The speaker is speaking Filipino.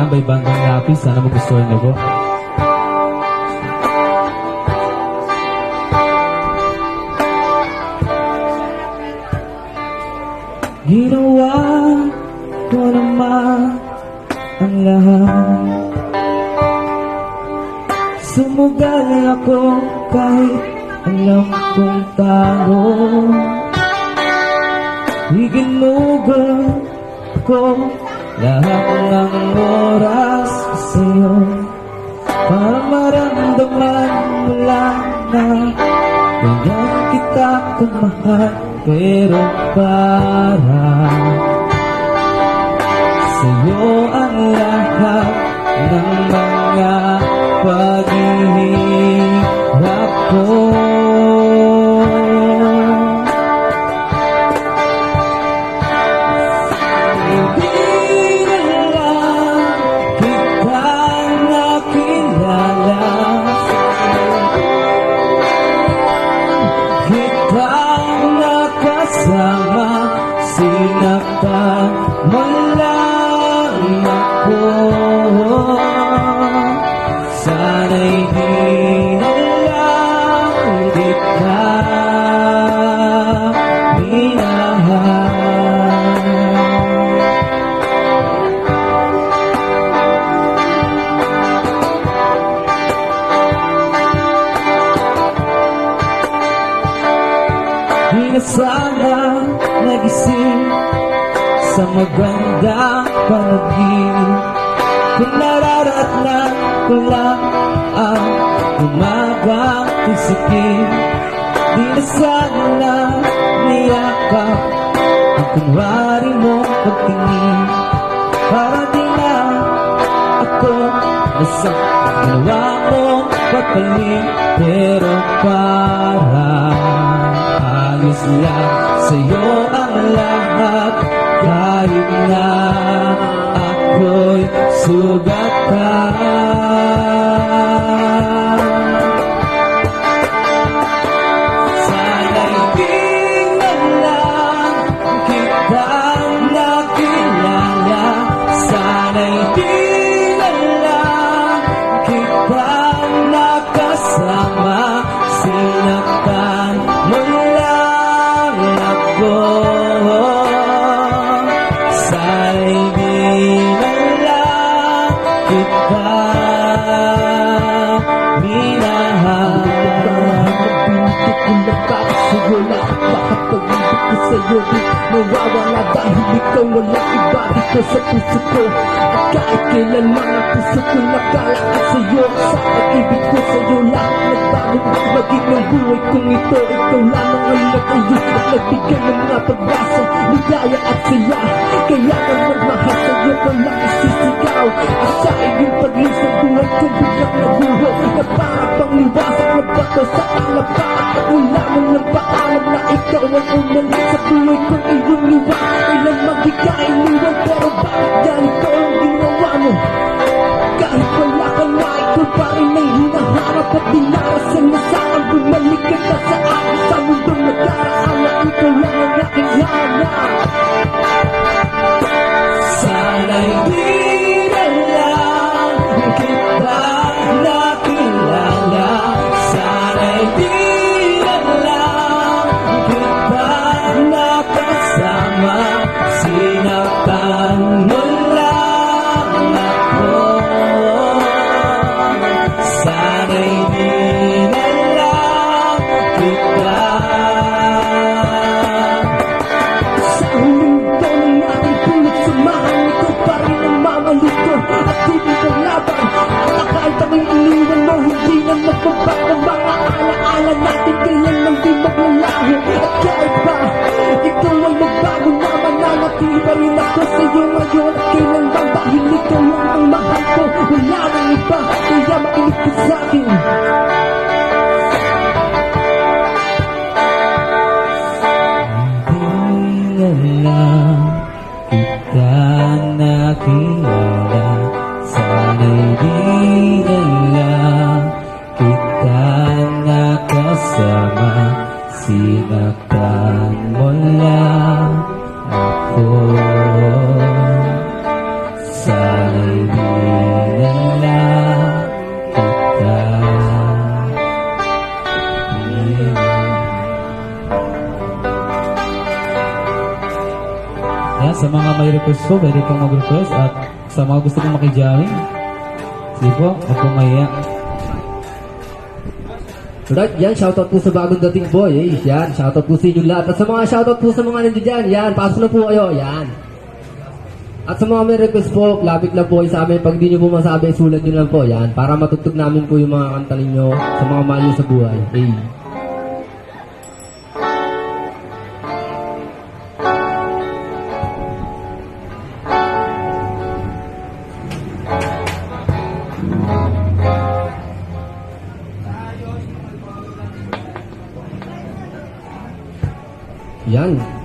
by Bandang Lapis. Sana magustuhan niyo po. Ginawa ko naman ang lahat. Sumugal ako kahit alam kong talo. Iginugal ko lahat ng oras sa'yo para maramdaman mo lang na ganyan kita kamahal. Pero para sa'yo ang lahat ng mga paghihirap ko. Sinaktan mo lang ako. Sana'y di na lang kita minahal. Di na sana nagising sa magandang panaginip, kung nararatnan ko lang ang umagang tisikip. Di na sana niyakap ang kunwari mong pagtingin, para di na ako nasa ginawa mong pagpalit. Pero para ayos lang sa'yo ang lahat, kahit na ako'y sugatan. Sana'y di na lang kita nakilala. Sana'y di na lang kita nakasama. Sinaktan mo lang ako. Sana'y di na lang kita minahal. Pinagpintik ko na sa'yo lahat, lahat pag-ibig ko sa'yo di mawawala, dahil ikaw walang iba dito sa puso ko. At kahit kailanman ang puso ko nakalakas sa'yo, sa pag-ibig ko sa'yo lahat nagbago. Maging ang buhay kong ito, ikaw lamang ang nag-ayos at nagbigay ng mga pag-asa, ligaya at saya. Kaya naman mahal sa'yo walang isisigaw, at sa iyong pag-isang buhay kong biglang nabuho, na para pang liwasak na bato sa alapaat. At wala mo ng paalam na ikaw ang unang sa buhay kong iyong liwan. Ilan magkikainiwan, pero bakit ganito ang ginawa mo? Kahit wala ka na, ikaw pa rin ay hinaharap at dinarasan na saan bumalik ka na sa akin sa mundong nagaraan, na ikaw lang ang aking hanap. Sana'y di na lang kita nakilala. Sana'y di na lang kita nakasama. Sinaktan mo lang ako. Sana'y di na lang kita. Sa huling ito ng ating pinagsamahan, ikaw pa rin ang mamalito at di mo paglaban. At kahit aming iniwan mo, hindi na magbabago ang mga alaala natin, kailan nang di maglalaho. At kahit pa ikaw ay magbago na, mananatili pa rin ako sa'yo ngayon. At kailan bang dahil ikaw lang ang mahal ko, wala nang iba, kaya makinig ka sa'kin. Di na lang kita nakilala. Sana'y di na lang kita nakasama. Sinaktan mo lang ako. Sana'y di Yan, sa mga may request po, pwede pong mag-request. At sa mga gusto pong makijamming, sige po, huwag pong mahiya. Alright, yan, shoutout po sa bagong dating boy. Yan, shoutout po sa inyo lahat. At sa mga shoutout po sa mga nandiyan dyan, yan, pasok na po kayo, yan. At sa mga may request po, lapit lang po kayo sa amin. Pag di nyo po masabi, sulat nyo lang po, yan. Para matutug namin po yung mga kanta ninyo sa mga mahal nyo sa buhay. Hey. Yan.